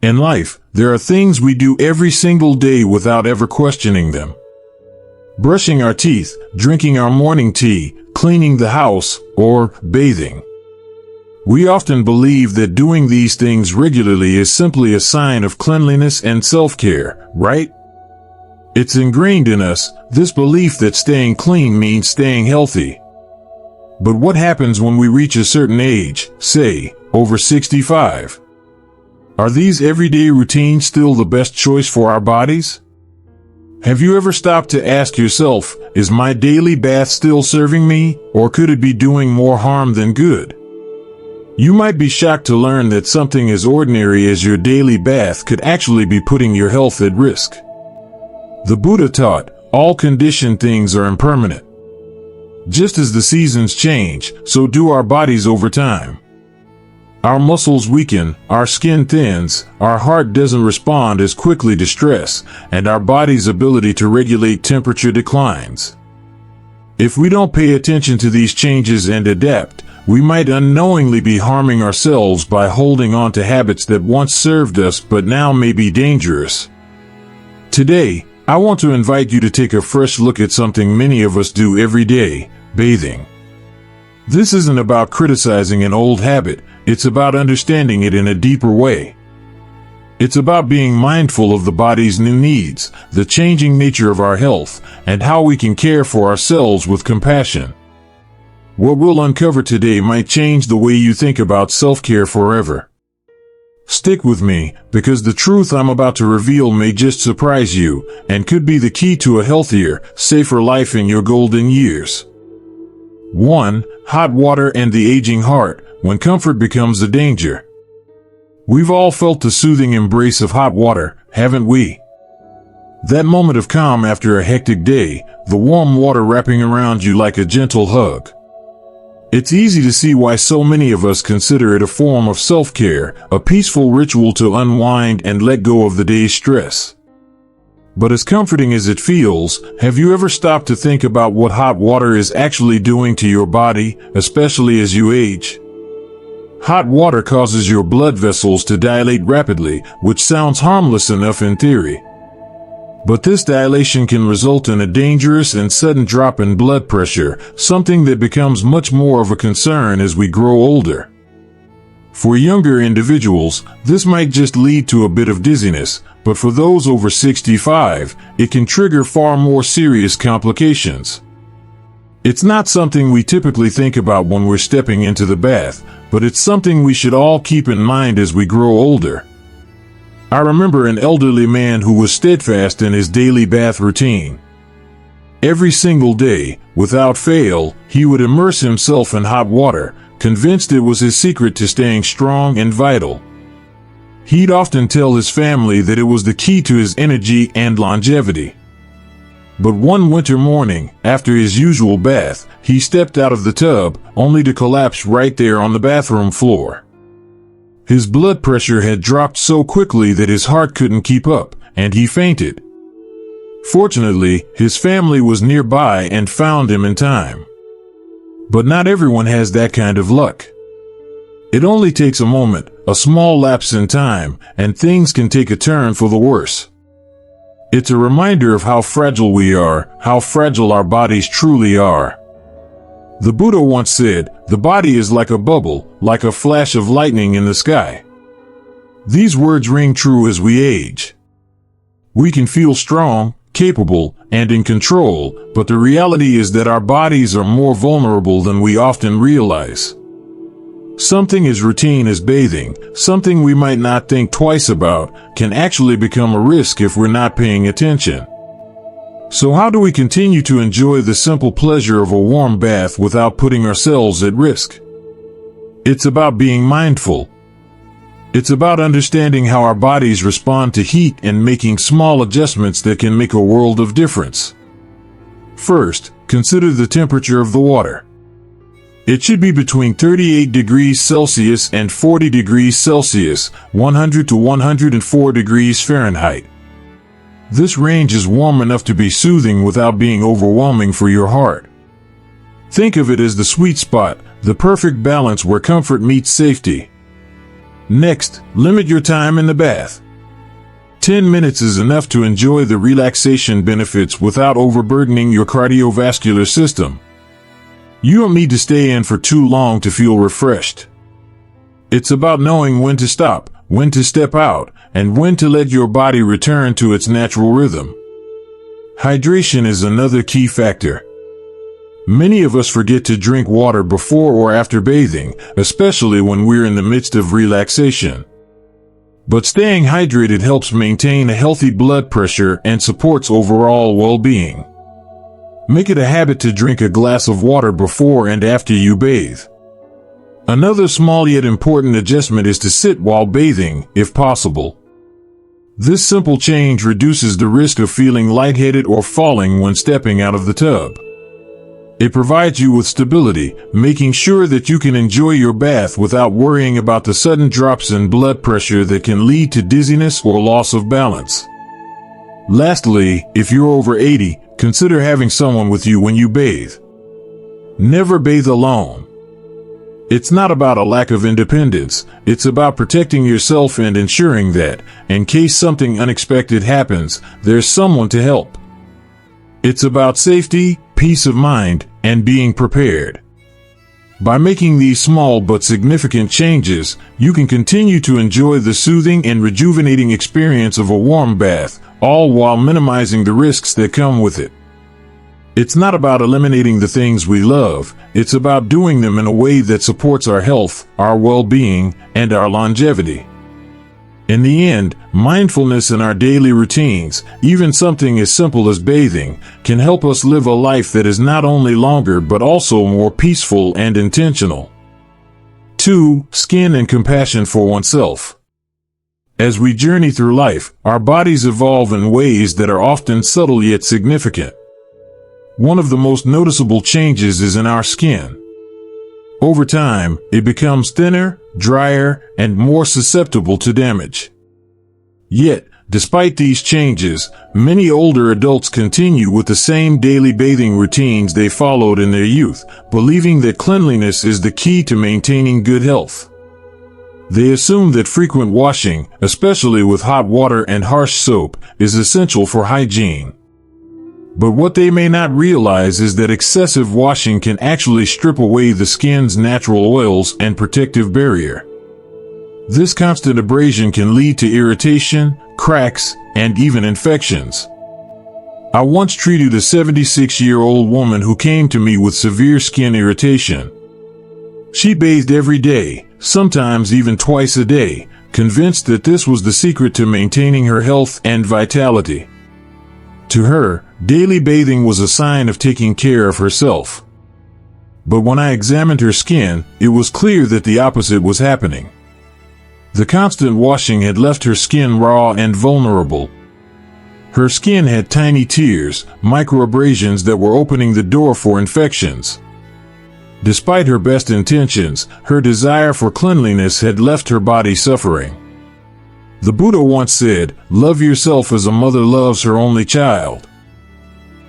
In life, there are things we do every single day without ever questioning them. Brushing our teeth, drinking our morning tea, cleaning the house, or bathing. We often believe that doing these things regularly is simply a sign of cleanliness and self-care, right? It's ingrained in us, this belief that staying clean means staying healthy. But what happens when we reach a certain age, say, over 65? Are these everyday routines still the best choice for our bodies? Have you ever stopped to ask yourself, is my daily bath still serving me, or could it be doing more harm than good? You might be shocked to learn that something as ordinary as your daily bath could actually be putting your health at risk. The Buddha taught, all conditioned things are impermanent. Just as the seasons change, so do our bodies over time. Our muscles weaken, our skin thins, our heart doesn't respond as quickly to stress, and our body's ability to regulate temperature declines. If we don't pay attention to these changes and adapt, we might unknowingly be harming ourselves by holding on to habits that once served us but now may be dangerous. Today, I want to invite you to take a fresh look at something many of us do every day, bathing. This isn't about criticizing an old habit, it's about understanding it in a deeper way. It's about being mindful of the body's new needs, the changing nature of our health, and how we can care for ourselves with compassion. What we'll uncover today might change the way you think about self-care forever. Stick with me, because the truth I'm about to reveal may just surprise you, and could be the key to a healthier, safer life in your golden years. 1. Hot water and the aging heart, when comfort becomes a danger. We've all felt the soothing embrace of hot water, haven't we? That moment of calm after a hectic day, the warm water wrapping around you like a gentle hug. It's easy to see why so many of us consider it a form of self-care, a peaceful ritual to unwind and let go of the day's stress. But as comforting as it feels, have you ever stopped to think about what hot water is actually doing to your body, especially as you age? Hot water causes your blood vessels to dilate rapidly, which sounds harmless enough in theory. But this dilation can result in a dangerous and sudden drop in blood pressure, something that becomes much more of a concern as we grow older. For younger individuals, this might just lead to a bit of dizziness, but for those over 65, it can trigger far more serious complications. It's not something we typically think about when we're stepping into the bath, but it's something we should all keep in mind as we grow older. I remember an elderly man who was steadfast in his daily bath routine. Every single day, without fail, he would immerse himself in hot water, convinced it was his secret to staying strong and vital. He'd often tell his family that it was the key to his energy and longevity. But one winter morning, after his usual bath, he stepped out of the tub, only to collapse right there on the bathroom floor. His blood pressure had dropped so quickly that his heart couldn't keep up, and he fainted. Fortunately, his family was nearby and found him in time. But not everyone has that kind of luck. It only takes a moment, a small lapse in time, and things can take a turn for the worse. It's a reminder of how fragile we are, how fragile our bodies truly are. The Buddha once said, "The body is like a bubble, like a flash of lightning in the sky." These words ring true as we age. We can feel strong, capable, and in control, but the reality is that our bodies are more vulnerable than we often realize. Something as routine as bathing, something we might not think twice about, can actually become a risk if we're not paying attention. So how do we continue to enjoy the simple pleasure of a warm bath without putting ourselves at risk? It's about being mindful. It's about understanding how our bodies respond to heat and making small adjustments that can make a world of difference. First, consider the temperature of the water. It should be between 38 degrees Celsius and 40 degrees Celsius, 100 to 104 degrees Fahrenheit. This range is warm enough to be soothing without being overwhelming for your heart. Think of it as the sweet spot, the perfect balance where comfort meets safety. Next, limit your time in the bath. 10 minutes is enough to enjoy the relaxation benefits without overburdening your cardiovascular system. You don't need to stay in for too long to feel refreshed. It's about knowing when to stop, when to step out, and when to let your body return to its natural rhythm. Hydration is another key factor. Many of us forget to drink water before or after bathing, especially when we're in the midst of relaxation. But staying hydrated helps maintain a healthy blood pressure and supports overall well-being. Make it a habit to drink a glass of water before and after you bathe. Another small yet important adjustment is to sit while bathing, if possible. This simple change reduces the risk of feeling lightheaded or falling when stepping out of the tub. It provides you with stability, making sure that you can enjoy your bath without worrying about the sudden drops in blood pressure that can lead to dizziness or loss of balance. Lastly, if you're over 80, consider having someone with you when you bathe. Never bathe alone. It's not about a lack of independence, it's about protecting yourself and ensuring that, in case something unexpected happens, there's someone to help. It's about safety, peace of mind, and being prepared. By making these small but significant changes, you can continue to enjoy the soothing and rejuvenating experience of a warm bath, all while minimizing the risks that come with it. It's not about eliminating the things we love, it's about doing them in a way that supports our health, our well-being, and our longevity. In the end, mindfulness in our daily routines, even something as simple as bathing, can help us live a life that is not only longer but also more peaceful and intentional. 2. Skin and compassion for oneself. As we journey through life, our bodies evolve in ways that are often subtle yet significant. One of the most noticeable changes is in our skin. Over time, it becomes thinner, drier, and more susceptible to damage. Yet, despite these changes, many older adults continue with the same daily bathing routines they followed in their youth, believing that cleanliness is the key to maintaining good health. They assume that frequent washing, especially with hot water and harsh soap, is essential for hygiene. But what they may not realize is that excessive washing can actually strip away the skin's natural oils and protective barrier. This constant abrasion can lead to irritation, cracks, and even infections. I once treated a 76-year-old woman who came to me with severe skin irritation. She bathed every day, sometimes even twice a day, convinced that this was the secret to maintaining her health and vitality. To her, daily bathing was a sign of taking care of herself. But when I examined her skin, it was clear that the opposite was happening. The constant washing had left her skin raw and vulnerable. Her skin had tiny tears, microabrasions that were opening the door for infections. Despite her best intentions, her desire for cleanliness had left her body suffering. The Buddha once said, "Love yourself as a mother loves her only child."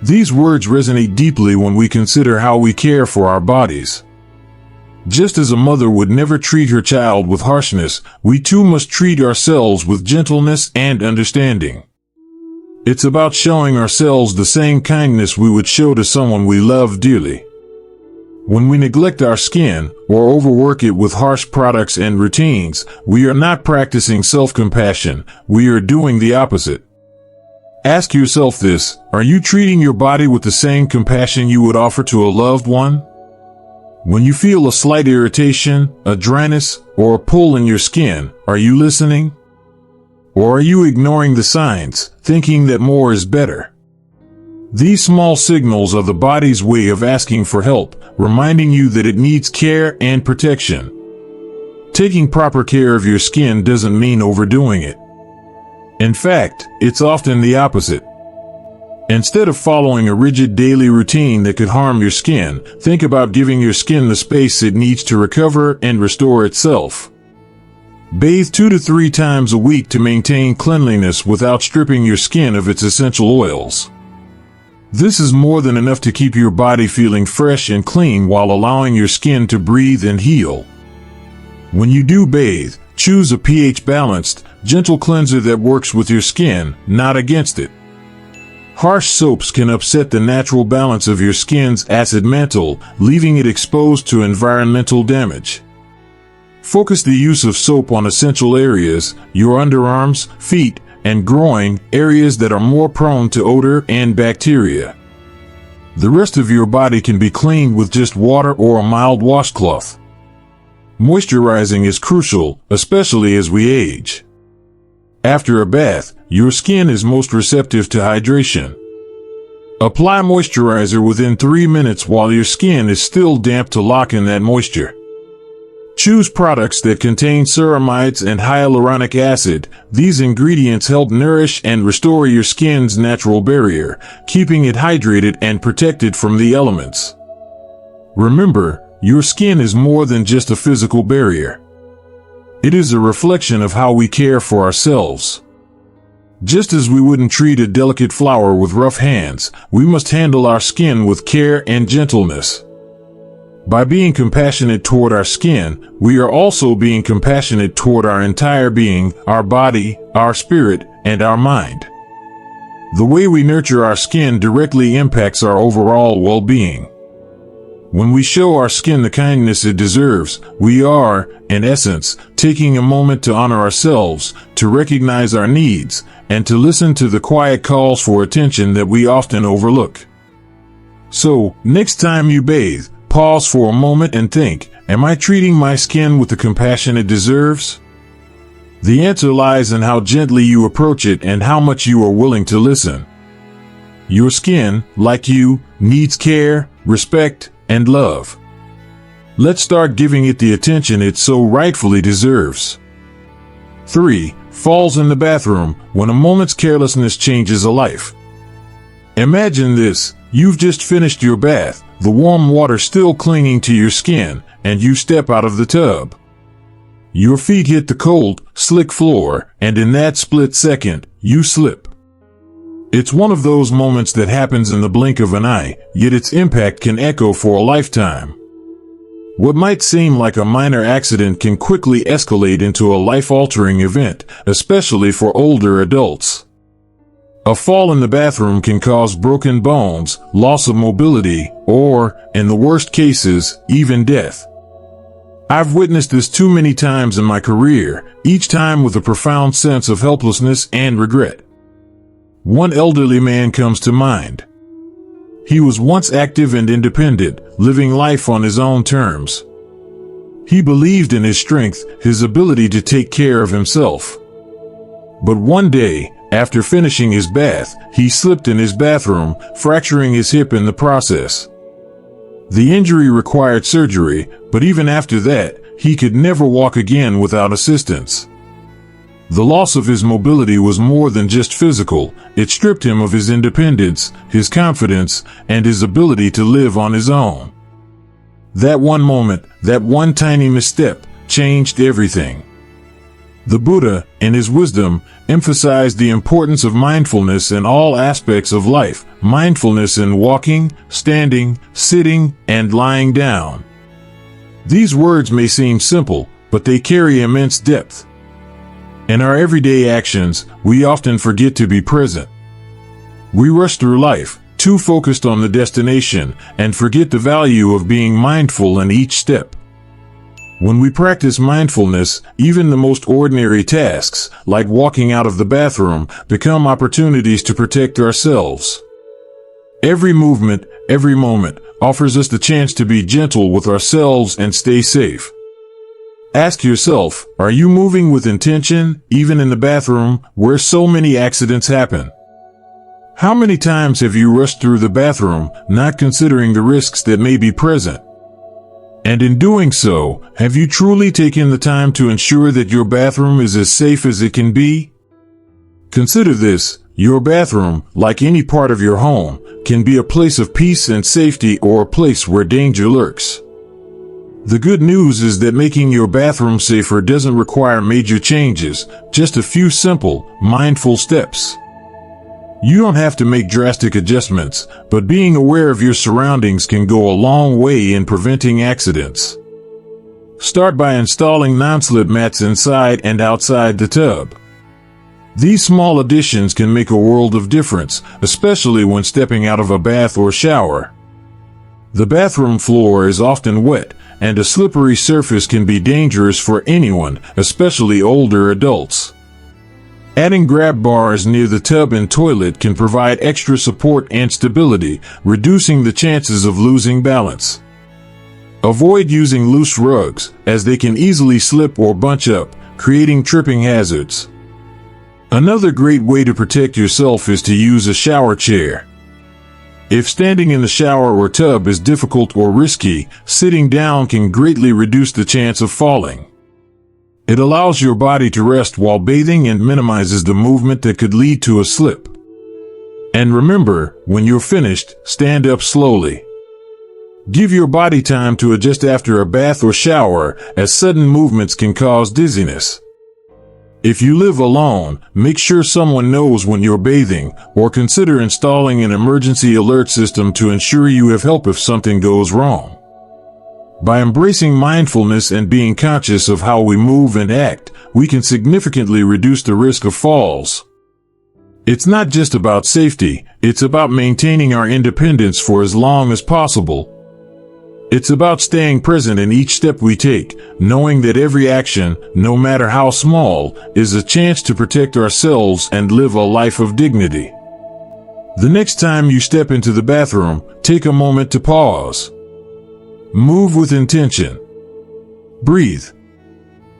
These words resonate deeply when we consider how we care for our bodies. Just as a mother would never treat her child with harshness, we too must treat ourselves with gentleness and understanding. It's about showing ourselves the same kindness we would show to someone we love dearly. When we neglect our skin, or overwork it with harsh products and routines, we are not practicing self-compassion, we are doing the opposite. Ask yourself this: are you treating your body with the same compassion you would offer to a loved one? When you feel a slight irritation, a dryness, or a pull in your skin, are you listening? Or are you ignoring the signs, thinking that more is better? These small signals are the body's way of asking for help, reminding you that it needs care and protection. Taking proper care of your skin doesn't mean overdoing it. In fact, it's often the opposite. Instead of following a rigid daily routine that could harm your skin, think about giving your skin the space it needs to recover and restore itself. Bathe 2 to 3 times a week to maintain cleanliness without stripping your skin of its essential oils. This is more than enough to keep your body feeling fresh and clean while allowing your skin to breathe and heal. When you do bathe, Choose a pH-balanced, gentle cleanser that works with your skin, not against it. Harsh soaps can upset the natural balance of your skin's acid mantle, leaving it exposed to environmental damage. Focus the use of soap on essential areas, your underarms, feet, and groin, areas that are more prone to odor and bacteria. The rest of your body can be cleaned with just water or a mild washcloth. Moisturizing is crucial, especially as we age. After a bath, your skin is most receptive to hydration. Apply moisturizer within 3 minutes while your skin is still damp to lock in that moisture. Choose products that contain ceramides and hyaluronic acid. These ingredients help nourish and restore your skin's natural barrier, keeping it hydrated and protected from the elements. Remember, your skin is more than just a physical barrier. It is a reflection of how we care for ourselves. Just as we wouldn't treat a delicate flower with rough hands, we must handle our skin with care and gentleness. By being compassionate toward our skin, we are also being compassionate toward our entire being, our body, our spirit, and our mind. The way we nurture our skin directly impacts our overall well-being. When we show our skin the kindness it deserves, we are, in essence, taking a moment to honor ourselves, to recognize our needs, and to listen to the quiet calls for attention that we often overlook. So, next time you bathe, pause for a moment and think, am I treating my skin with the compassion it deserves? The answer lies in how gently you approach it and how much you are willing to listen. Your skin, like you, needs care, respect, and love. Let's start giving it the attention it so rightfully deserves. 3. Falls in the bathroom, when a moment's carelessness changes a life. Imagine this, you've just finished your bath, the warm water still clinging to your skin, and you step out of the tub. Your feet hit the cold, slick floor, and in that split second, you slip. It's one of those moments that happens in the blink of an eye, yet its impact can echo for a lifetime. What might seem like a minor accident can quickly escalate into a life-altering event, especially for older adults. A fall in the bathroom can cause broken bones, loss of mobility, or, in the worst cases, even death. I've witnessed this too many times in my career, each time with a profound sense of helplessness and regret. One elderly man comes to mind. He was once active and independent, living life on his own terms. He believed in his strength, his ability to take care of himself. But one day, after finishing his bath, he slipped in his bathroom, fracturing his hip in the process. The injury required surgery, but even after that, he could never walk again without assistance. The loss of his mobility was more than just physical. It stripped him of his independence, his confidence, and his ability to live on his own. That one moment, that one tiny misstep, changed everything. The Buddha, in his wisdom, emphasized the importance of mindfulness in all aspects of life, mindfulness in walking, standing, sitting, and lying down. These words may seem simple, but they carry immense depth. In our everyday actions, we often forget to be present. We rush through life, too focused on the destination, and forget the value of being mindful in each step. When we practice mindfulness, even the most ordinary tasks, like walking out of the bathroom, become opportunities to protect ourselves. Every movement, every moment, offers us the chance to be gentle with ourselves and stay safe. Ask yourself, are you moving with intention, even in the bathroom, where so many accidents happen? How many times have you rushed through the bathroom, not considering the risks that may be present? And in doing so, have you truly taken the time to ensure that your bathroom is as safe as it can be? Consider this, your bathroom, like any part of your home, can be a place of peace and safety or a place where danger lurks. The good news is that making your bathroom safer doesn't require major changes, just a few simple, mindful steps. You don't have to make drastic adjustments, but being aware of your surroundings can go a long way in preventing accidents. Start by installing non-slip mats inside and outside the tub. These small additions can make a world of difference, especially when stepping out of a bath or shower. The bathroom floor is often wet, and a slippery surface can be dangerous for anyone, especially older adults. Adding grab bars near the tub and toilet can provide extra support and stability, reducing the chances of losing balance. Avoid using loose rugs, as they can easily slip or bunch up, creating tripping hazards. Another great way to protect yourself is to use a shower chair. If standing in the shower or tub is difficult or risky, sitting down can greatly reduce the chance of falling. It allows your body to rest while bathing and minimizes the movement that could lead to a slip. And remember, when you're finished, stand up slowly. Give your body time to adjust after a bath or shower, as sudden movements can cause dizziness. If you live alone, make sure someone knows when you're bathing, or consider installing an emergency alert system to ensure you have help if something goes wrong. By embracing mindfulness and being conscious of how we move and act, we can significantly reduce the risk of falls. It's not just about safety, it's about maintaining our independence for as long as possible. It's about staying present in each step we take, knowing that every action, no matter how small, is a chance to protect ourselves and live a life of dignity. The next time you step into the bathroom, take a moment to pause. Move with intention. Breathe.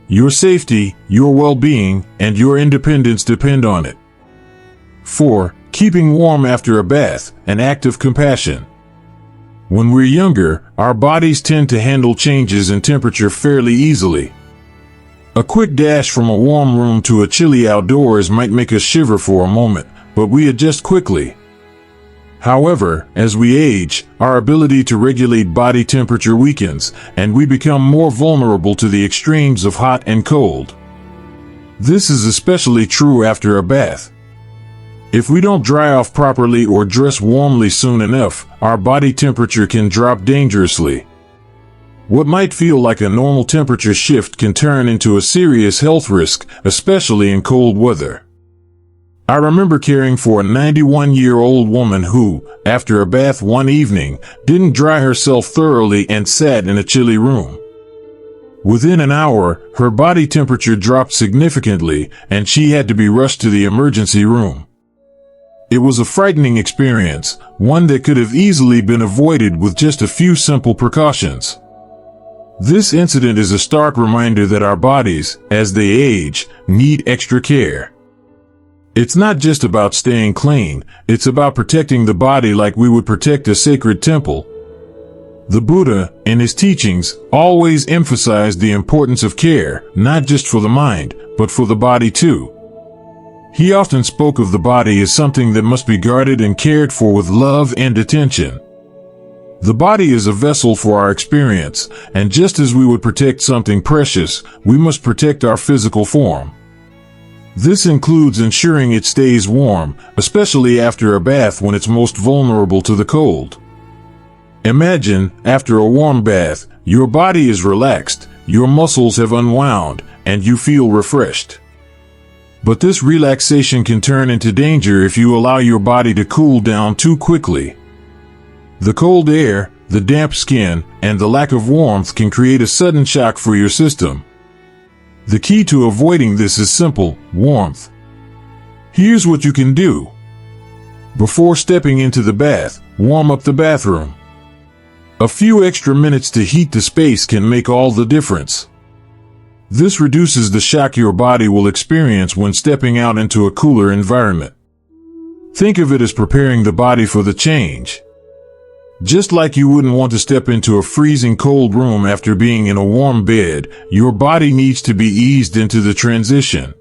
Your safety, your well-being, and your independence depend on it. 4. Keeping warm after a bath, an act of compassion. When we're younger, our bodies tend to handle changes in temperature fairly easily. A quick dash from a warm room to a chilly outdoors might make us shiver for a moment, but we adjust quickly. However, as we age, our ability to regulate body temperature weakens, and we become more vulnerable to the extremes of hot and cold. This is especially true after a bath. If we don't dry off properly or dress warmly soon enough, our body temperature can drop dangerously. What might feel like a normal temperature shift can turn into a serious health risk, especially in cold weather. I remember caring for a 91-year-old woman who, after a bath one evening, didn't dry herself thoroughly and sat in a chilly room. Within an hour, her body temperature dropped significantly, and she had to be rushed to the emergency room. It was a frightening experience, one that could have easily been avoided with just a few simple precautions. This incident is a stark reminder that our bodies, as they age, need extra care. It's not just about staying clean, it's about protecting the body like we would protect a sacred temple. The Buddha, in his teachings, always emphasized the importance of care, not just for the mind, but for the body too. He often spoke of the body as something that must be guarded and cared for with love and attention. The body is a vessel for our experience, and just as we would protect something precious, we must protect our physical form. This includes ensuring it stays warm, especially after a bath when it's most vulnerable to the cold. Imagine, after a warm bath, your body is relaxed, your muscles have unwound, and you feel refreshed. But this relaxation can turn into danger if you allow your body to cool down too quickly. The cold air, the damp skin, and the lack of warmth can create a sudden shock for your system. The key to avoiding this is simple: warmth. Here's what you can do. Before stepping into the bath, warm up the bathroom. A few extra minutes to heat the space can make all the difference. This reduces the shock your body will experience when stepping out into a cooler environment. Think of it as preparing the body for the change. Just like you wouldn't want to step into a freezing cold room after being in a warm bed, your body needs to be eased into the transition.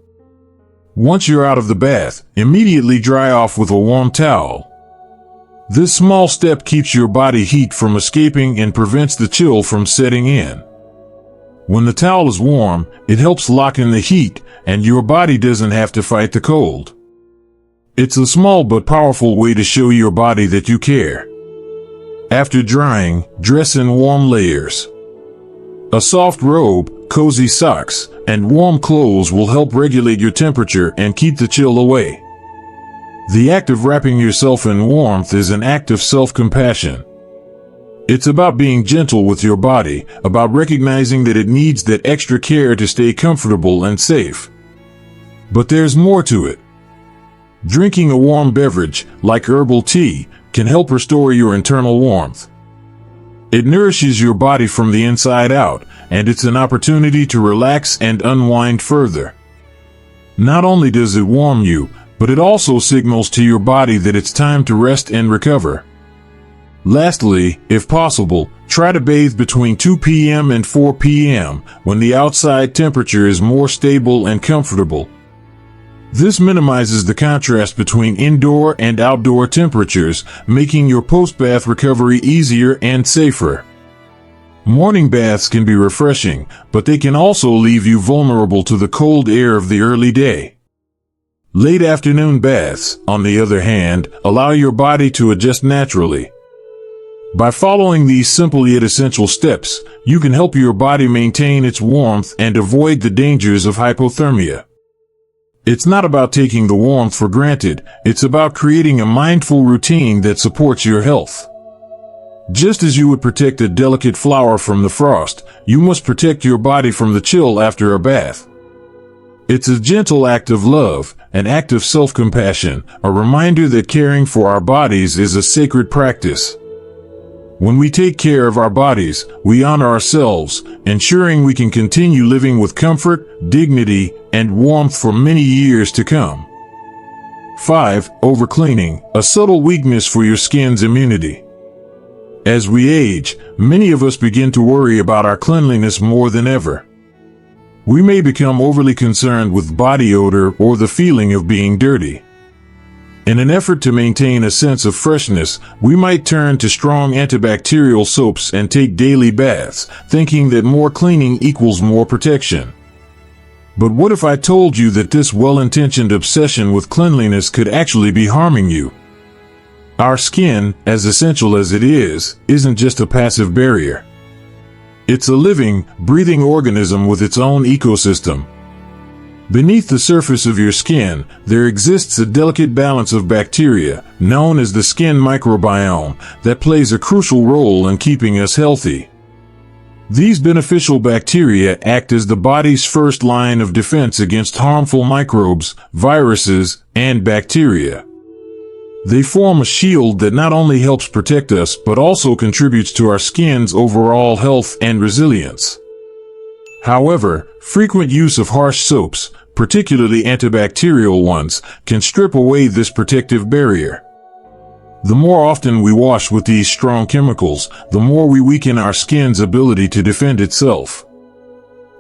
Once you're out of the bath, immediately dry off with a warm towel. This small step keeps your body heat from escaping and prevents the chill from setting in. When the towel is warm, it helps lock in the heat, and your body doesn't have to fight the cold. It's a small but powerful way to show your body that you care. After drying, dress in warm layers. A soft robe, cozy socks, and warm clothes will help regulate your temperature and keep the chill away. The act of wrapping yourself in warmth is an act of self-compassion. It's about being gentle with your body, about recognizing that it needs that extra care to stay comfortable and safe. But there's more to it. Drinking a warm beverage, like herbal tea, can help restore your internal warmth. It nourishes your body from the inside out, and it's an opportunity to relax and unwind further. Not only does it warm you, but it also signals to your body that it's time to rest and recover. Lastly, if possible, try to bathe between 2 p.m. and 4 p.m. when the outside temperature is more stable and comfortable. This minimizes the contrast between indoor and outdoor temperatures, making your post-bath recovery easier and safer. Morning baths can be refreshing, but they can also leave you vulnerable to the cold air of the early day. Late afternoon baths, on the other hand, allow your body to adjust naturally. By following these simple yet essential steps, you can help your body maintain its warmth and avoid the dangers of hypothermia. It's not about taking the warmth for granted, it's about creating a mindful routine that supports your health. Just as you would protect a delicate flower from the frost, you must protect your body from the chill after a bath. It's a gentle act of love, an act of self-compassion, a reminder that caring for our bodies is a sacred practice. When we take care of our bodies, we honor ourselves, ensuring we can continue living with comfort, dignity, and warmth for many years to come. 5. Overcleaning, a subtle weakness for your skin's immunity. As we age, many of us begin to worry about our cleanliness more than ever. We may become overly concerned with body odor or the feeling of being dirty. In an effort to maintain a sense of freshness, we might turn to strong antibacterial soaps and take daily baths, thinking that more cleaning equals more protection. But what if I told you that this well-intentioned obsession with cleanliness could actually be harming you? Our skin, as essential as it is, isn't just a passive barrier. It's a living, breathing organism with its own ecosystem. Beneath the surface of your skin, there exists a delicate balance of bacteria, known as the skin microbiome, that plays a crucial role in keeping us healthy. These beneficial bacteria act as the body's first line of defense against harmful microbes, viruses, and bacteria. They form a shield that not only helps protect us but also contributes to our skin's overall health and resilience. However, frequent use of harsh soaps, particularly antibacterial ones, can strip away this protective barrier. The more often we wash with these strong chemicals, the more we weaken our skin's ability to defend itself.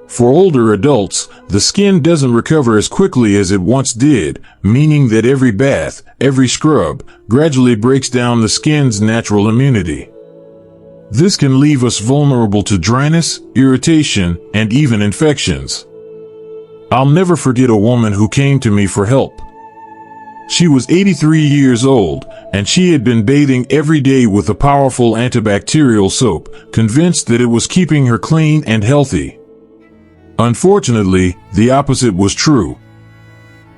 For older adults, the skin doesn't recover as quickly as it once did, meaning that every bath, every scrub, gradually breaks down the skin's natural immunity. This can leave us vulnerable to dryness, irritation, and even infections. I'll never forget a woman who came to me for help. She was 83 years old, and she had been bathing every day with a powerful antibacterial soap, convinced that it was keeping her clean and healthy. Unfortunately, the opposite was true.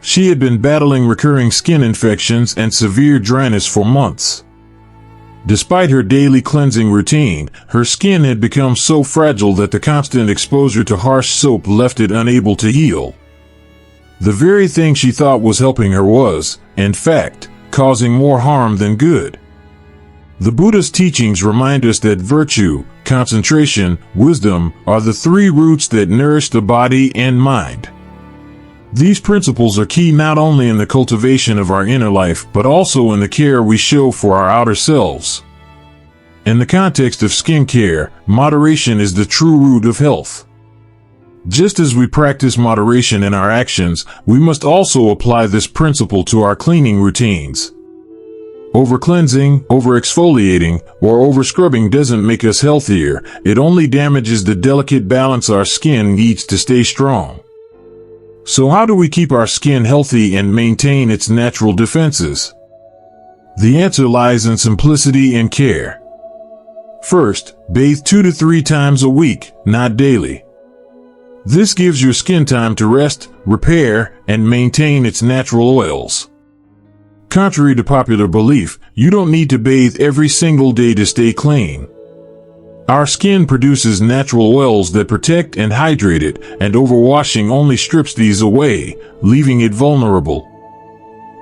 She had been battling recurring skin infections and severe dryness for months. Despite her daily cleansing routine, her skin had become so fragile that the constant exposure to harsh soap left it unable to heal. The very thing she thought was helping her was, in fact, causing more harm than good. The Buddhist teachings remind us that virtue, concentration, wisdom are the three roots that nourish the body and mind. These principles are key not only in the cultivation of our inner life but also in the care we show for our outer selves. In the context of skincare, moderation is the true root of health. Just as we practice moderation in our actions, we must also apply this principle to our cleaning routines. Over-cleansing, over-exfoliating, or over-scrubbing doesn't make us healthier, it only damages the delicate balance our skin needs to stay strong. So how do we keep our skin healthy and maintain its natural defenses? The answer lies in simplicity and care. First, bathe 2 to 3 times a week, not daily. This gives your skin time to rest, repair, and maintain its natural oils. Contrary to popular belief, you don't need to bathe every single day to stay clean. Our skin produces natural oils that protect and hydrate it, and overwashing only strips these away, leaving it vulnerable.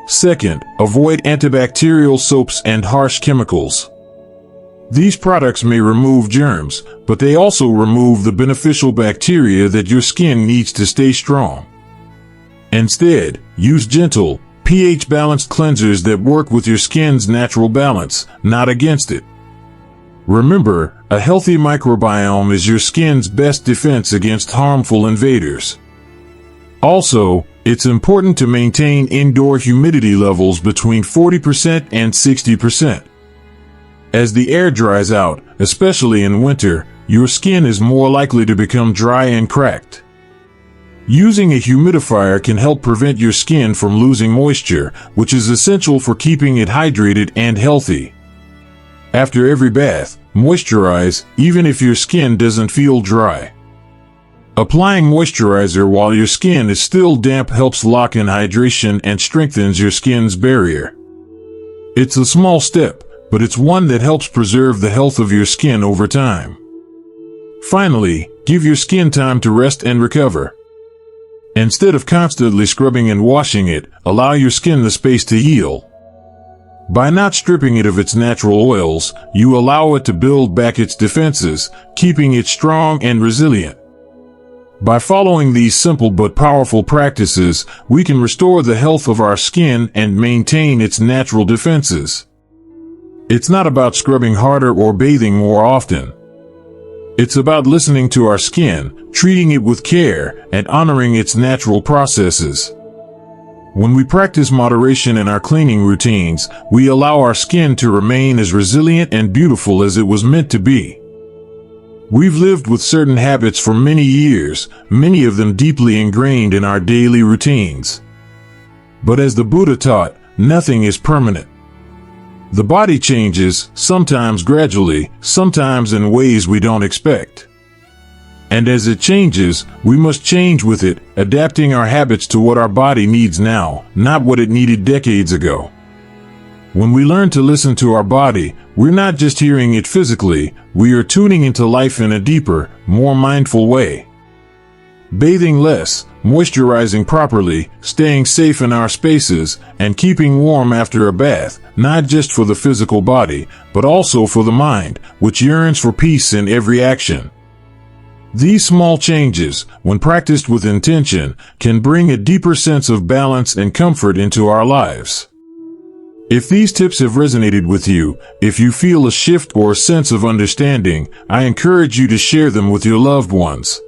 Second, avoid antibacterial soaps and harsh chemicals. These products may remove germs, but they also remove the beneficial bacteria that your skin needs to stay strong. Instead, use gentle, pH-balanced cleansers that work with your skin's natural balance, not against it. Remember, a healthy microbiome is your skin's best defense against harmful invaders. Also, it's important to maintain indoor humidity levels between 40% and 60%. As the air dries out, especially in winter, your skin is more likely to become dry and cracked. Using a humidifier can help prevent your skin from losing moisture, which is essential for keeping it hydrated and healthy. After every bath, moisturize, even if your skin doesn't feel dry. Applying moisturizer while your skin is still damp helps lock in hydration and strengthens your skin's barrier. It's a small step, but it's one that helps preserve the health of your skin over time. Finally, give your skin time to rest and recover. Instead of constantly scrubbing and washing it, allow your skin the space to heal. By not stripping it of its natural oils, you allow it to build back its defenses, keeping it strong and resilient. By following these simple but powerful practices, we can restore the health of our skin and maintain its natural defenses. It's not about scrubbing harder or bathing more often. It's about listening to our skin, treating it with care, and honoring its natural processes. When we practice moderation in our cleaning routines, we allow our skin to remain as resilient and beautiful as it was meant to be. We've lived with certain habits for many years, many of them deeply ingrained in our daily routines. But as the Buddha taught, nothing is permanent. The body changes, sometimes gradually, sometimes in ways we don't expect. And as it changes, we must change with it, adapting our habits to what our body needs now, not what it needed decades ago. When we learn to listen to our body, we're not just hearing it physically, we are tuning into life in a deeper, more mindful way. Bathing less, moisturizing properly, staying safe in our spaces, and keeping warm after a bath, not just for the physical body, but also for the mind, which yearns for peace in every action. These small changes, when practiced with intention, can bring a deeper sense of balance and comfort into our lives. If these tips have resonated with you, if you feel a shift or a sense of understanding, I encourage you to share them with your loved ones.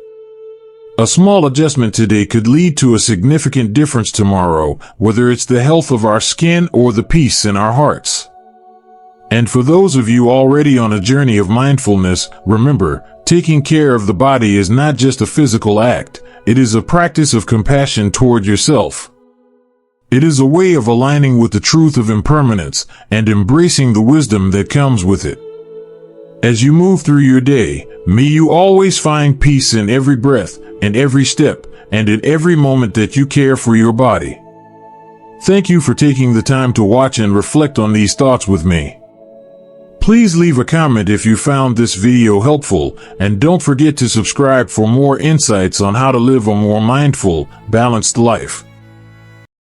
A small adjustment today could lead to a significant difference tomorrow, whether it's the health of our skin or the peace in our hearts. And for those of you already on a journey of mindfulness, remember, taking care of the body is not just a physical act, it is a practice of compassion toward yourself. It is a way of aligning with the truth of impermanence and embracing the wisdom that comes with it. As you move through your day, may you always find peace in every breath, in every step, and in every moment that you care for your body. Thank you for taking the time to watch and reflect on these thoughts with me. Please leave a comment if you found this video helpful, and don't forget to subscribe for more insights on how to live a more mindful, balanced life.